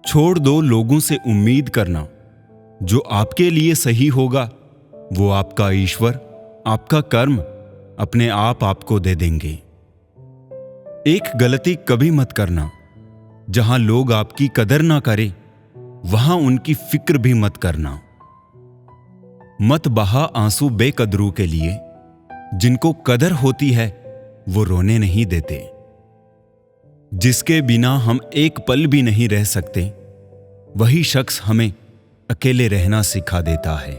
छोड़ दो लोगों से उम्मीद करना। जो आपके लिए सही होगा वो आपका ईश्वर, आपका कर्म अपने आप आपको दे देंगे। एक गलती कभी मत करना। जहां लोग आपकी कदर ना करें वहां उनकी फिक्र भी मत करना। मत बहा आंसू बेकदरों के लिए। जिनको कदर होती है वो रोने नहीं देते। जिसके बिना हम एक पल भी नहीं रह सकते वही शख्स हमें अकेले रहना सिखा देता है।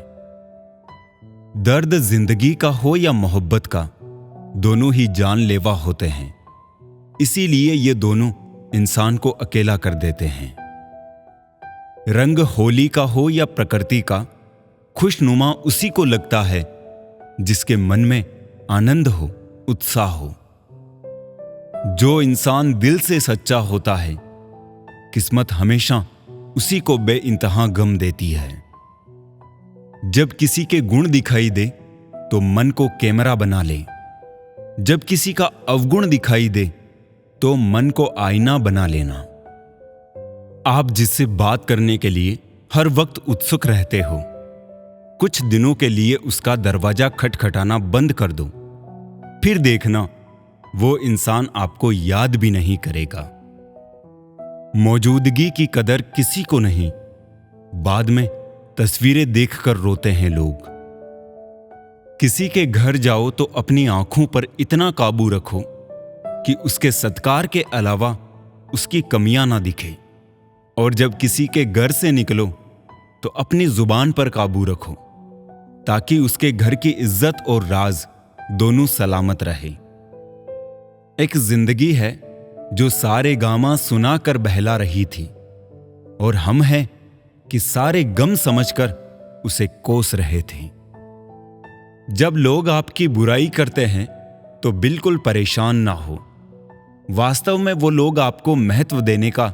दर्द जिंदगी का हो या मोहब्बत का, दोनों ही जानलेवा होते हैं। इसीलिए ये दोनों इंसान को अकेला कर देते हैं। रंग होली का हो या प्रकृति का, खुशनुमा उसी को लगता है जिसके मन में आनंद हो, उत्साह हो। जो इंसान दिल से सच्चा होता है किस्मत हमेशा उसी को बेइंतहा गम देती है। जब किसी के गुण दिखाई दे तो मन को कैमरा बना ले। जब किसी का अवगुण दिखाई दे तो मन को आईना बना लेना। आप जिससे बात करने के लिए हर वक्त उत्सुक रहते हो, कुछ दिनों के लिए उसका दरवाजा खटखटाना बंद कर दो। फिर देखना वो इंसान आपको याद भी नहीं करेगा। मौजूदगी की कदर किसी को नहीं, बाद में तस्वीरें देखकर रोते हैं लोग। किसी के घर जाओ तो अपनी आंखों पर इतना काबू रखो कि उसके सत्कार के अलावा उसकी कमियां ना दिखे। और जब किसी के घर से निकलो तो अपनी जुबान पर काबू रखो ताकि उसके घर की इज्जत और राज दोनों सलामत रहे। एक जिंदगी है जो सारे गामा सुनाकर बहला रही थी और हम हैं कि सारे गम समझकर उसे कोस रहे थे। जब लोग आपकी बुराई करते हैं तो बिल्कुल परेशान ना हो। वास्तव में वो लोग आपको महत्व देने का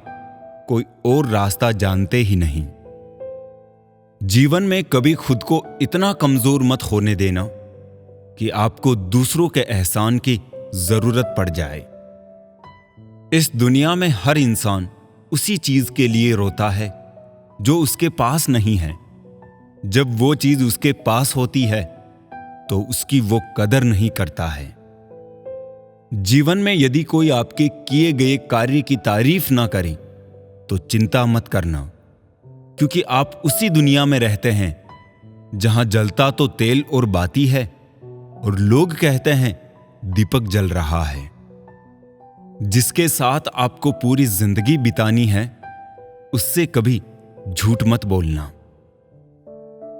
कोई और रास्ता जानते ही नहीं। जीवन में कभी खुद को इतना कमजोर मत होने देना कि आपको दूसरों के एहसान की जरूरत पड़ जाए। इस दुनिया में हर इंसान उसी चीज के लिए रोता है जो उसके पास नहीं है। जब वो चीज उसके पास होती है तो उसकी वो कदर नहीं करता है। जीवन में यदि कोई आपके किए गए कार्य की तारीफ ना करे तो चिंता मत करना, क्योंकि आप उसी दुनिया में रहते हैं जहां जलता तो तेल और बाती है और लोग कहते हैं दीपक जल रहा है। जिसके साथ आपको पूरी जिंदगी बितानी है उससे कभी झूठ मत बोलना।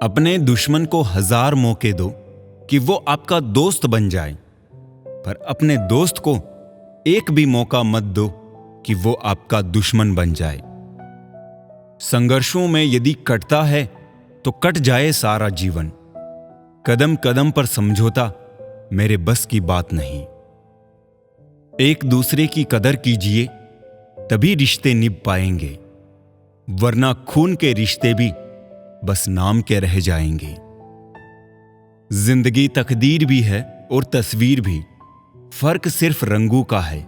अपने दुश्मन को 1000 मौके दो कि वो आपका दोस्त बन जाए, पर अपने दोस्त को एक भी मौका मत दो कि वो आपका दुश्मन बन जाए। संघर्षों में यदि कटता है तो कट जाए सारा जीवन। कदम कदम पर समझौता मेरे बस की बात नहीं। एक दूसरे की कदर कीजिए तभी रिश्ते निभ पाएंगे, वरना खून के रिश्ते भी बस नाम के रह जाएंगे। जिंदगी तकदीर भी है और तस्वीर भी, फर्क सिर्फ रंगों का है।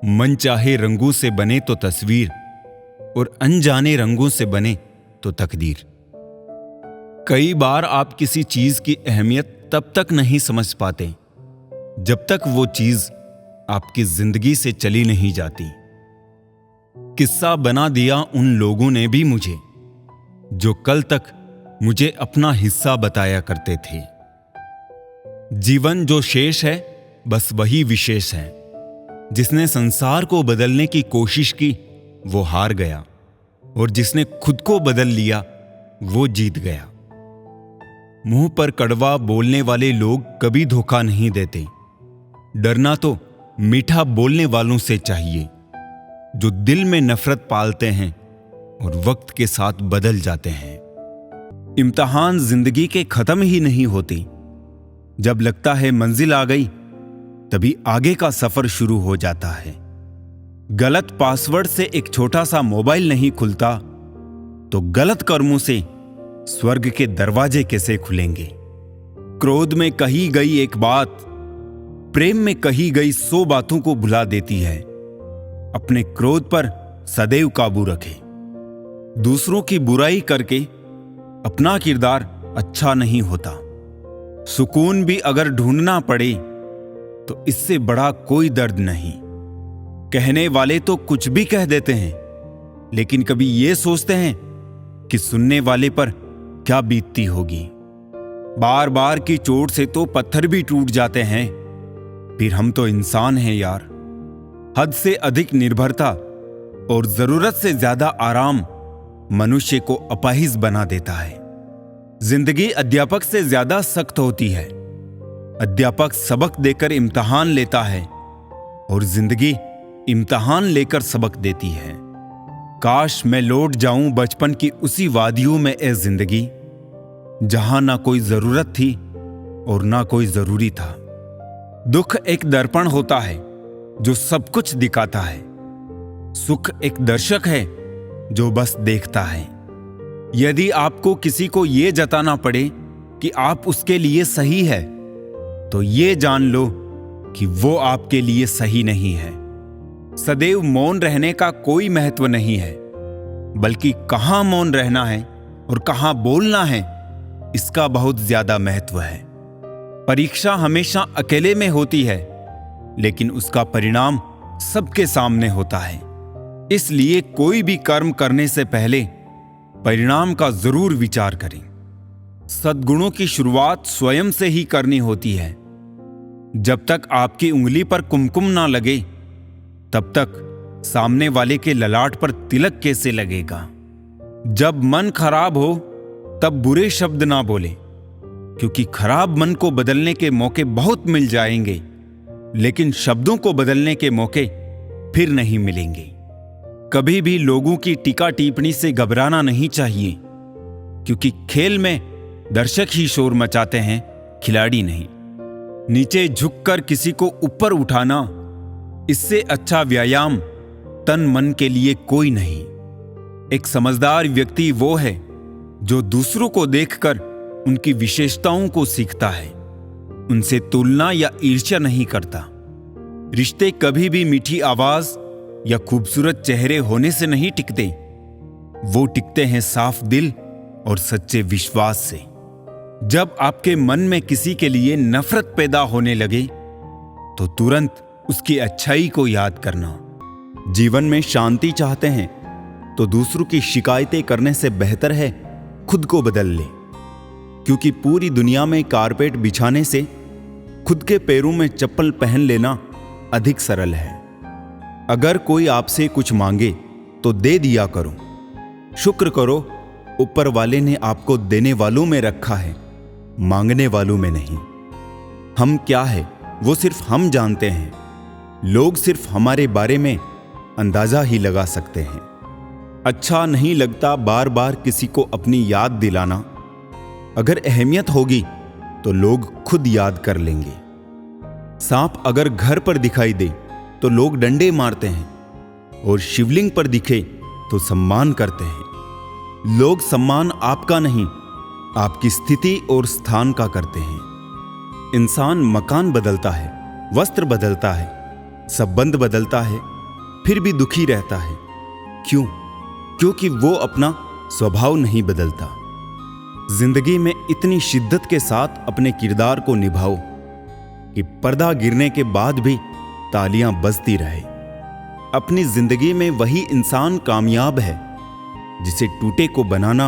मन चाहे रंगों से बने तो तस्वीर और अनजाने रंगों से बने तो तकदीर। कई बार आप किसी चीज की अहमियत तब तक नहीं समझ पाते जब तक वो चीज आपकी जिंदगी से चली नहीं जाती। किस्सा बना दिया उन लोगों ने भी मुझे जो कल तक मुझे अपना हिस्सा बताया करते थे। जीवन जो शेष है बस वही विशेष है। जिसने संसार को बदलने की कोशिश की वो हार गया, और जिसने खुद को बदल लिया वो जीत गया। मुंह पर कड़वा बोलने वाले लोग कभी धोखा नहीं देते। डरना तो मीठा बोलने वालों से चाहिए जो दिल में नफरत पालते हैं और वक्त के साथ बदल जाते हैं। इम्तिहान जिंदगी के खत्म ही नहीं होते। जब लगता है मंजिल आ गई तभी आगे का सफर शुरू हो जाता है। गलत पासवर्ड से एक छोटा सा मोबाइल नहीं खुलता तो गलत कर्मों से स्वर्ग के दरवाजे कैसे खुलेंगे। क्रोध में कही गई एक बात प्रेम में कही गई 100 बातों को भुला देती है। अपने क्रोध पर सदैव काबू रखें। दूसरों की बुराई करके अपना किरदार अच्छा नहीं होता। सुकून भी अगर ढूंढना पड़े तो इससे बड़ा कोई दर्द नहीं। कहने वाले तो कुछ भी कह देते हैं, लेकिन कभी ये सोचते हैं कि सुनने वाले पर क्या बीतती होगी। बार बार की चोट से तो पत्थर भी टूट जाते हैं, फिर हम तो इंसान हैं यार। हद से अधिक निर्भरता और जरूरत से ज्यादा आराम मनुष्य को अपाहिज बना देता है। जिंदगी अध्यापक से ज्यादा सख्त होती है। अध्यापक सबक देकर इम्तिहान लेता है और जिंदगी इम्तिहान लेकर सबक देती है। काश मैं लौट जाऊं बचपन की उसी वादियों में ए जिंदगी, जहां ना कोई जरूरत थी और ना कोई जरूरी था। दुख एक दर्पण होता है जो सब कुछ दिखाता है। सुख एक दर्शक है जो बस देखता है। यदि आपको किसी को यह जताना पड़े कि आप उसके लिए सही है, तो ये जान लो कि वो आपके लिए सही नहीं है। सदैव मौन रहने का कोई महत्व नहीं है, बल्कि कहां मौन रहना है और कहां बोलना है, इसका बहुत ज्यादा महत्व है। परीक्षा हमेशा अकेले में होती है, लेकिन उसका परिणाम सबके सामने होता है। इसलिए कोई भी कर्म करने से पहले परिणाम का जरूर विचार करें। सद्गुणों की शुरुआत स्वयं से ही करनी होती है। जब तक आपकी उंगली पर कुमकुम ना लगे, तब तक सामने वाले के ललाट पर तिलक कैसे लगेगा। जब मन खराब हो तब बुरे शब्द ना बोले, क्योंकि खराब मन को बदलने के मौके बहुत मिल जाएंगे, लेकिन शब्दों को बदलने के मौके फिर नहीं मिलेंगे। कभी भी लोगों की टीका टिप्पणी से घबराना नहीं चाहिए, क्योंकि खेल में दर्शक ही शोर मचाते हैं, खिलाड़ी नहीं। नीचे झुककर किसी को ऊपर उठाना, इससे अच्छा व्यायाम तन मन के लिए कोई नहीं। एक समझदार व्यक्ति वो है जो दूसरों को देखकर उनकी विशेषताओं को सीखता है, उनसे तुलना या ईर्ष्या नहीं करता। रिश्ते कभी भी मीठी आवाज या खूबसूरत चेहरे होने से नहीं टिकते, वो टिकते हैं साफ दिल और सच्चे विश्वास से। जब आपके मन में किसी के लिए नफरत पैदा होने लगे, तो तुरंत उसकी अच्छाई को याद करना। जीवन में शांति चाहते हैं तो दूसरों की शिकायतें करने से बेहतर है खुद को बदल ले, क्योंकि पूरी दुनिया में कारपेट बिछाने से खुद के पैरों में चप्पल पहन लेना अधिक सरल है। अगर कोई आपसे कुछ मांगे तो दे दिया करो। शुक्र करो, ऊपर वाले ने आपको देने वालों में रखा है, मांगने वालों में नहीं। हम क्या है वो सिर्फ हम जानते हैं, लोग सिर्फ हमारे बारे में अंदाजा ही लगा सकते हैं। अच्छा नहीं लगता बार बार किसी को अपनी याद दिलाना। अगर अहमियत होगी तो लोग खुद याद कर लेंगे। सांप अगर घर पर दिखाई दे तो लोग डंडे मारते हैं, और शिवलिंग पर दिखे तो सम्मान करते हैं। लोग सम्मान आपका नहीं, आपकी स्थिति और स्थान का करते हैं। इंसान मकान बदलता है, वस्त्र बदलता है, संबंध बदलता है, फिर भी दुखी रहता है। क्यों? क्योंकि वो अपना स्वभाव नहीं बदलता। जिंदगी में इतनी शिद्दत के साथ अपने किरदार को निभाओ कि पर्दा गिरने के बाद भी तालियां बजती रहे। अपनी जिंदगी में वही इंसान कामयाब है जिसे टूटे को बनाना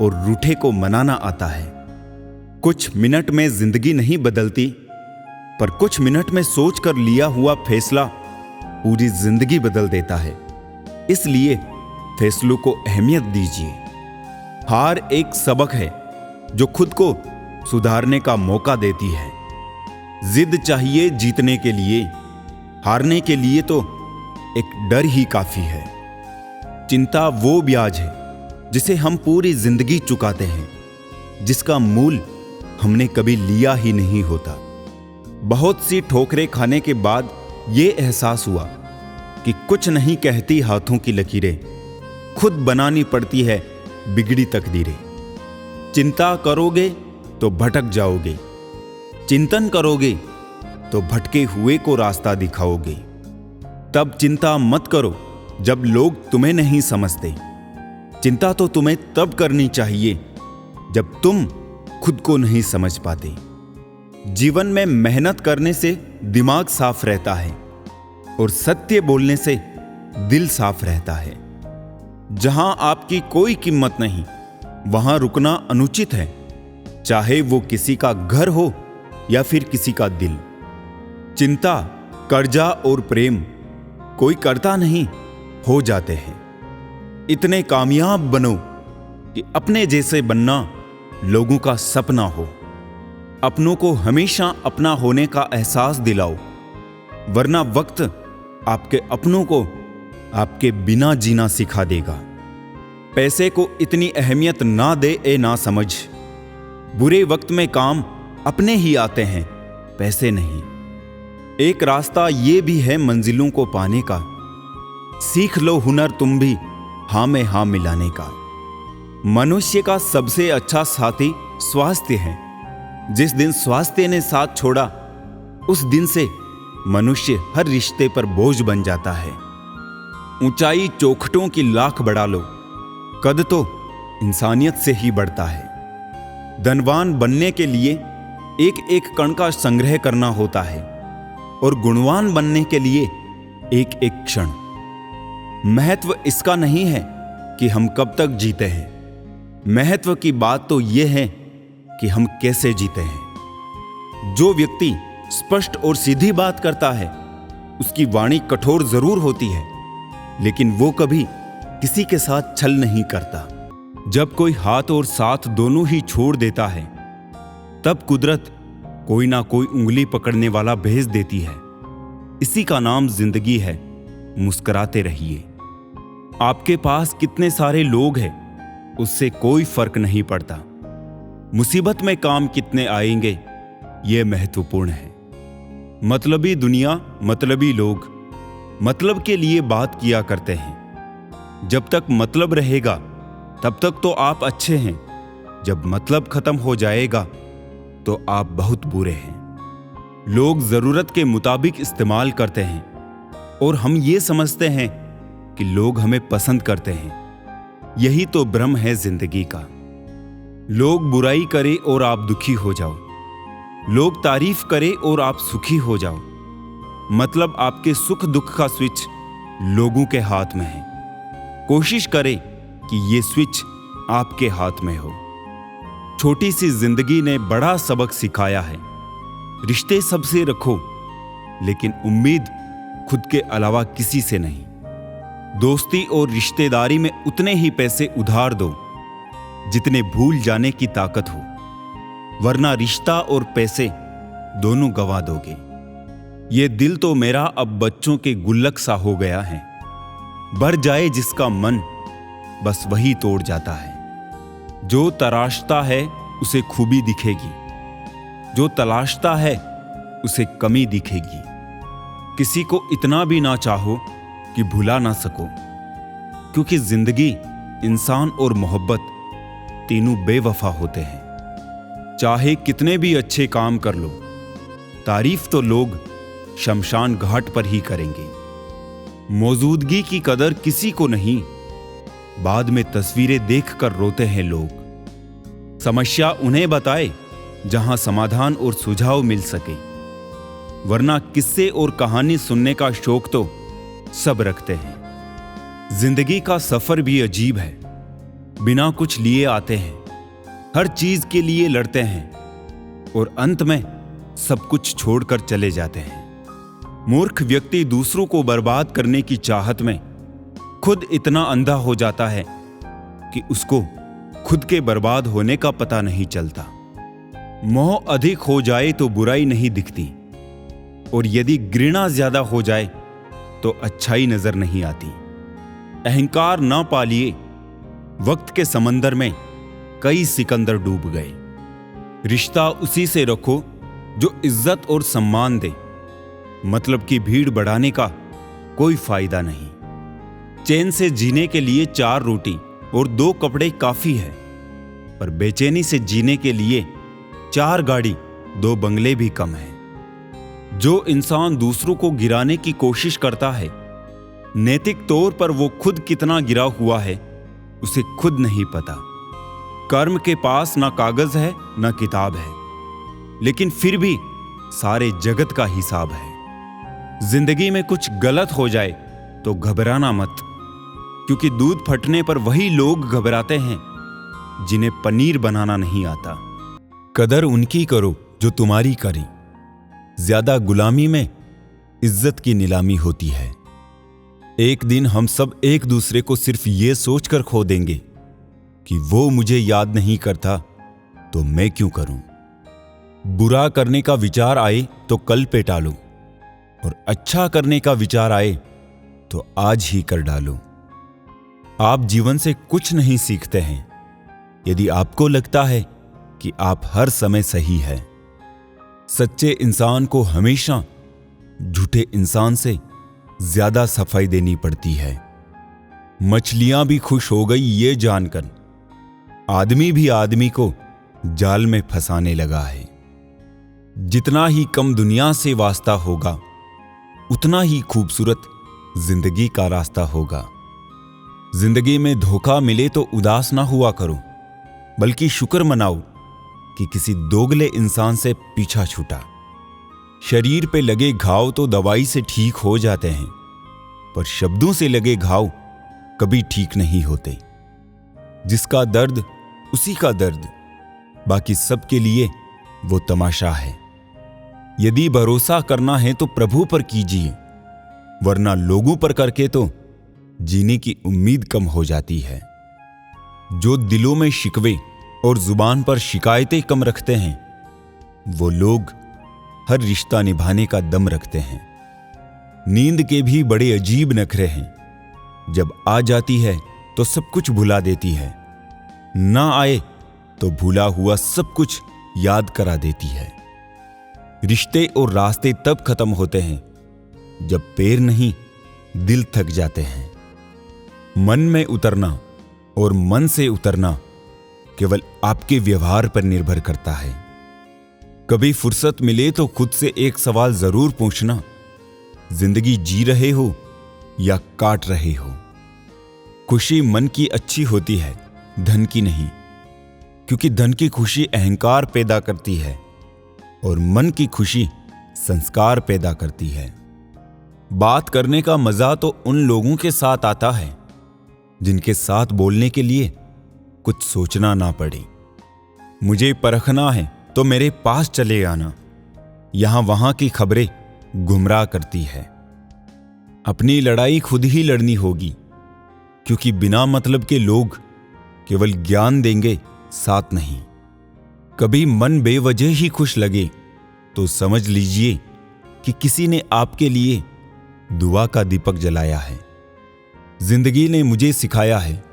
और रूठे को मनाना आता है। कुछ मिनट में जिंदगी नहीं बदलती, पर कुछ मिनट में सोचकर लिया हुआ फैसला पूरी जिंदगी बदल देता है। इसलिए फैसलों को अहमियत दीजिए। हार एक सबक है जो खुद को सुधारने का मौका देती है। जिद चाहिए जीतने के लिए, हारने के लिए तो एक डर ही काफी है। चिंता वो ब्याज है जिसे हम पूरी जिंदगी चुकाते हैं, जिसका मूल हमने कभी लिया ही नहीं होता। बहुत सी ठोकरें खाने के बाद ये एहसास हुआ कि कुछ नहीं कहती हाथों की लकीरें, खुद बनानी पड़ती है बिगड़ी तकदीरें। चिंता करोगे तो भटक जाओगे, चिंतन करोगे तो भटके हुए को रास्ता दिखाओगे। तब चिंता मत करो जब लोग तुम्हें नहीं समझते, चिंता तो तुम्हें तब करनी चाहिए जब तुम खुद को नहीं समझ पाते। जीवन में मेहनत करने से दिमाग साफ रहता है और सत्य बोलने से दिल साफ रहता है। जहां आपकी कोई कीमत नहीं, वहां रुकना अनुचित है, चाहे वो किसी का घर हो या फिर किसी का दिल। चिंता, कर्जा और प्रेम कोई करता नहीं, हो जाते हैं। इतने कामयाब बनो कि अपने जैसे बनना लोगों का सपना हो। अपनों को हमेशा अपना होने का एहसास दिलाओ, वरना वक्त आपके अपनों को आपके बिना जीना सिखा देगा। पैसे को इतनी अहमियत ना दे ए ना समझ। बुरे वक्त में काम अपने ही आते हैं, पैसे नहीं। एक रास्ता ये भी है मंजिलों को पाने का, सीख लो हुनर तुम भी हां में हां मिलाने का। मनुष्य का सबसे अच्छा साथी स्वास्थ्य है। जिस दिन स्वास्थ्य ने साथ छोड़ा, उस दिन से मनुष्य हर रिश्ते पर बोझ बन जाता है। ऊंचाई चौखटों की लाख बढ़ा लो, कद तो इंसानियत से ही बढ़ता है। धनवान बनने के लिए एक एक कण का संग्रह करना होता है और गुणवान बनने के लिए एक एक क्षण। महत्व इसका नहीं है कि हम कब तक जीते हैं, महत्व की बात तो यह है कि हम कैसे जीते हैं। जो व्यक्ति स्पष्ट और सीधी बात करता है, उसकी वाणी कठोर जरूर होती है, लेकिन वो कभी किसी के साथ छल नहीं करता। जब कोई हाथ और साथ दोनों ही छोड़ देता है, तब कुदरत कोई ना कोई उंगली पकड़ने वाला भेज देती है। इसी का नाम जिंदगी है। मुस्कुराते रहिए। आपके पास कितने सारे लोग हैं, उससे कोई फर्क नहीं पड़ता। मुसीबत में काम कितने आएंगे, यह महत्वपूर्ण है। मतलबी दुनिया, मतलबी लोग मतलब के लिए बात किया करते हैं। जब तक मतलब रहेगा तब तक तो आप अच्छे हैं, जब मतलब खत्म हो जाएगा तो आप बहुत बुरे हैं। लोग जरूरत के मुताबिक इस्तेमाल करते हैं और हम ये समझते हैं कि लोग हमें पसंद करते हैं। यही तो भ्रम है जिंदगी का। लोग बुराई करें और आप दुखी हो जाओ, लोग तारीफ करें और आप सुखी हो जाओ। मतलब आपके सुख दुख का स्विच लोगों के हाथ में है। कोशिश करें कि ये स्विच आपके हाथ में हो। छोटी सी जिंदगी ने बड़ा सबक सिखाया है। रिश्ते सबसे रखो, लेकिन उम्मीद खुद के अलावा किसी से नहीं। दोस्ती और रिश्तेदारी में उतने ही पैसे उधार दो जितने भूल जाने की ताकत हो, वरना रिश्ता और पैसे दोनों गंवा दोगे। ये दिल तो मेरा अब बच्चों के गुल्लक सा हो गया है। भर जाए जिसका मन, बस वही तोड़ जाता है। जो तराशता है उसे खूबी दिखेगी, जो तलाशता है उसे कमी दिखेगी। किसी को इतना भी ना चाहो कि भुला ना सको, क्योंकि जिंदगी, इंसान और मोहब्बत तीनों बेवफा होते हैं। चाहे कितने भी अच्छे काम कर लो, तारीफ तो लोग शमशान घाट पर ही करेंगे। मौजूदगी की कदर किसी को नहीं, बाद में तस्वीरें देखकर रोते हैं लोग। समस्या उन्हें बताए जहां समाधान और सुझाव मिल सके, वरना किस्से और कहानी सुनने का शौक तो सब रखते हैं। जिंदगी का सफर भी अजीब है। बिना कुछ लिए आते हैं, हर चीज के लिए लड़ते हैं और अंत में सब कुछ छोड़कर चले जाते हैं। मूर्ख व्यक्ति दूसरों को बर्बाद करने की चाहत में खुद इतना अंधा हो जाता है कि उसको खुद के बर्बाद होने का पता नहीं चलता। मोह अधिक हो जाए तो बुराई नहीं दिखती, और यदि घृणा ज्यादा हो जाए तो अच्छाई नजर नहीं आती। अहंकार ना पालिए। वक्त के समंदर में कई सिकंदर डूब गए। रिश्ता उसी से रखो जो इज्जत और सम्मान दे। मतलब की भीड़ बढ़ाने का कोई फायदा नहीं। चैन से जीने के लिए 4 रोटी और 2 कपड़े काफी है, पर बेचैनी से जीने के लिए 4 गाड़ी 2 बंगले भी कम है। जो इंसान दूसरों को गिराने की कोशिश करता है, नैतिक तौर पर वो खुद कितना गिरा हुआ है उसे खुद नहीं पता। कर्म के पास ना कागज है ना किताब है, लेकिन फिर भी सारे जगत का हिसाब है। जिंदगी में कुछ गलत हो जाए तो घबराना मत, क्योंकि दूध फटने पर वही लोग घबराते हैं जिन्हें पनीर बनाना नहीं आता। कदर उनकी करो जो तुम्हारी करें। ज्यादा गुलामी में इज्जत की नीलामी होती है। एक दिन हम सब एक दूसरे को सिर्फ ये सोचकर खो देंगे कि वो मुझे याद नहीं करता तो मैं क्यों करूं। बुरा करने का विचार आए तो कल पे टालो, और अच्छा करने का विचार आए तो आज ही कर डालो। आप जीवन से कुछ नहीं सीखते हैं यदि आपको लगता है कि आप हर समय सही है। सच्चे इंसान को हमेशा झूठे इंसान से ज्यादा सफाई देनी पड़ती है। मछलियां भी खुश हो गई ये जानकर आदमी भी आदमी को जाल में फंसाने लगा है। जितना ही कम दुनिया से वास्ता होगा, उतना ही खूबसूरत जिंदगी का रास्ता होगा। जिंदगी में धोखा मिले तो उदास ना हुआ करो, बल्कि शुक्र मनाओ कि किसी दोगले इंसान से पीछा छूटा। शरीर पे लगे घाव तो दवाई से ठीक हो जाते हैं, पर शब्दों से लगे घाव कभी ठीक नहीं होते। जिसका दर्द उसी का दर्द, बाकी सबके लिए वो तमाशा है। यदि भरोसा करना है तो प्रभु पर कीजिए, वरना लोगों पर करके तो जीने की उम्मीद कम हो जाती है। जो दिलों में शिकवे और जुबान पर शिकायतें कम रखते हैं, वो लोग हर रिश्ता निभाने का दम रखते हैं। नींद के भी बड़े अजीब नखरे हैं। जब आ जाती है तो सब कुछ भुला देती है, ना आए तो भूला हुआ सब कुछ याद करा देती है। रिश्ते और रास्ते तब खत्म होते हैं जब पैर नहीं दिल थक जाते हैं। मन में उतरना और मन से उतरना केवल आपके व्यवहार पर निर्भर करता है। कभी फुर्सत मिले तो खुद से एक सवाल जरूर पूछना, जिंदगी जी रहे हो या काट रहे हो। खुशी मन की अच्छी होती है, धन की नहीं, क्योंकि धन की खुशी अहंकार पैदा करती है और मन की खुशी संस्कार पैदा करती है। बात करने का मजा तो उन लोगों के साथ आता है जिनके साथ बोलने के लिए कुछ सोचना ना पड़े। मुझे परखना है तो मेरे पास चले आना, यहां वहां की खबरें गुमराह करती है। अपनी लड़ाई खुद ही लड़नी होगी, क्योंकि बिना मतलब के लोग केवल ज्ञान देंगे, साथ नहीं। कभी मन बेवजह ही खुश लगे तो समझ लीजिए कि किसी ने आपके लिए दुआ का दीपक जलाया है। जिंदगी ने मुझे सिखाया है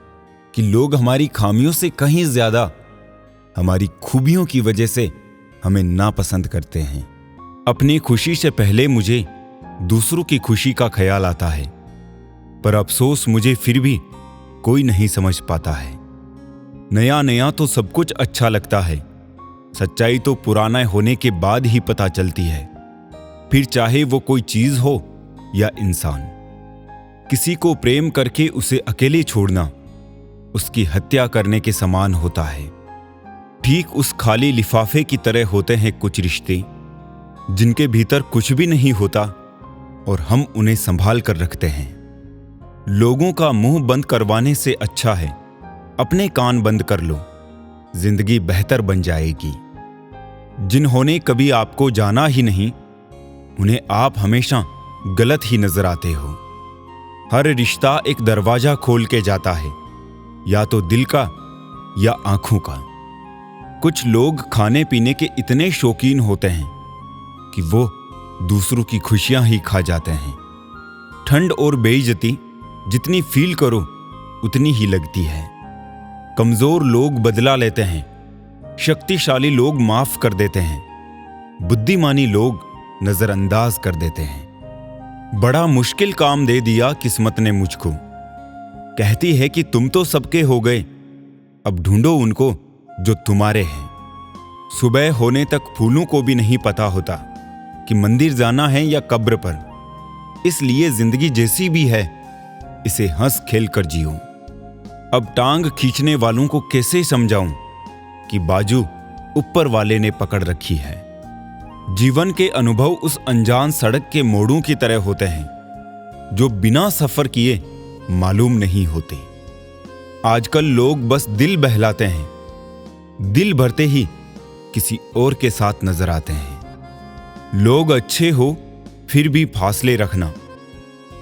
कि लोग हमारी खामियों से कहीं ज्यादा हमारी खूबियों की वजह से हमें नापसंद करते हैं। अपनी खुशी से पहले मुझे दूसरों की खुशी का ख्याल आता है, पर अफसोस मुझे फिर भी कोई नहीं समझ पाता है। नया नया तो सब कुछ अच्छा लगता है, सच्चाई तो पुराना होने के बाद ही पता चलती है, फिर चाहे वो कोई चीज हो या इंसान। किसी को प्रेम करके उसे अकेले छोड़ना उसकी हत्या करने के समान होता है। ठीक उस खाली लिफाफे की तरह होते हैं कुछ रिश्ते, जिनके भीतर कुछ भी नहीं होता और हम उन्हें संभाल कर रखते हैं। लोगों का मुंह बंद करवाने से अच्छा है अपने कान बंद कर लो, जिंदगी बेहतर बन जाएगी। जिन्होंने कभी आपको जाना ही नहीं, उन्हें आप हमेशा गलत ही नजर आते हो। हर रिश्ता एक दरवाजा खोल के जाता है, या तो दिल का या आंखों का। कुछ लोग खाने पीने के इतने शौकीन होते हैं कि वो दूसरों की खुशियां ही खा जाते हैं। ठंड और बेइज्जती जितनी फील करो उतनी ही लगती है। कमजोर लोग बदला लेते हैं, शक्तिशाली लोग माफ कर देते हैं, बुद्धिमानी लोग नजरअंदाज कर देते हैं। बड़ा मुश्किल काम दे दिया किस्मत ने मुझको, कहती है कि तुम तो सबके हो गए, अब ढूंढो उनको जो तुम्हारे हैं। सुबह होने तक फूलों को भी नहीं पता होता कि मंदिर जाना है या कब्र पर। इसलिए जिंदगी जैसी भी है, इसे हंस खेल कर जियो। अब टांग खींचने वालों को कैसे समझाऊं कि बाजू ऊपर वाले ने पकड़ रखी है। जीवन के अनुभव उस अनजान सड़क के मोड़ों की तरह होते हैं जो बिना सफर किए मालूम नहीं होते। आजकल लोग बस दिल बहलाते हैं, दिल भरते ही किसी और के साथ नजर आते हैं। लोग अच्छे हो फिर भी फासले रखना,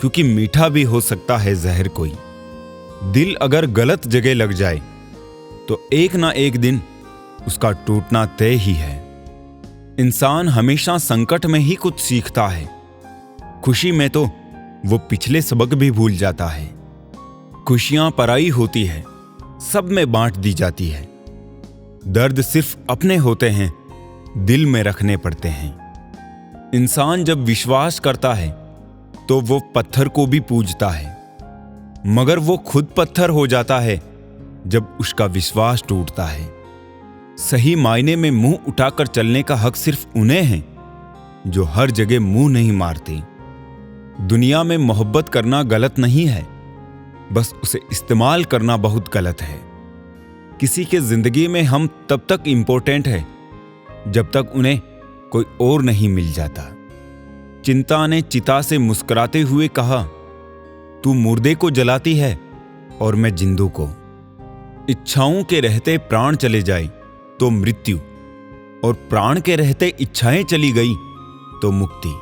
क्योंकि मीठा भी हो सकता है जहर कोई। दिल अगर गलत जगह लग जाए तो एक ना एक दिन उसका टूटना तय ही है। इंसान हमेशा संकट में ही कुछ सीखता है। खुशी में तो वो पिछले सबक भी भूल जाता है। खुशियां पराई होती है, सब में बांट दी जाती है। दर्द सिर्फ अपने होते हैं, दिल में रखने पड़ते हैं। इंसान जब विश्वास करता है तो वो पत्थर को भी पूजता है, मगर वो खुद पत्थर हो जाता है जब उसका विश्वास टूटता है। सही मायने में मुंह उठाकर चलने का हक सिर्फ उन्हें है जो हर जगह मुंह नहीं मारते। दुनिया में मोहब्बत करना गलत नहीं है, बस उसे इस्तेमाल करना बहुत गलत है। किसी के जिंदगी में हम तब तक इंपॉर्टेंट है जब तक उन्हें कोई और नहीं मिल जाता। चिंता ने चिता से मुस्कुराते हुए कहा, तू मुर्दे को जलाती है और मैं जिंदों को। इच्छाओं के रहते प्राण चले जाए तो मृत्यु, और प्राण के रहते इच्छाएं चली गई तो मुक्ति।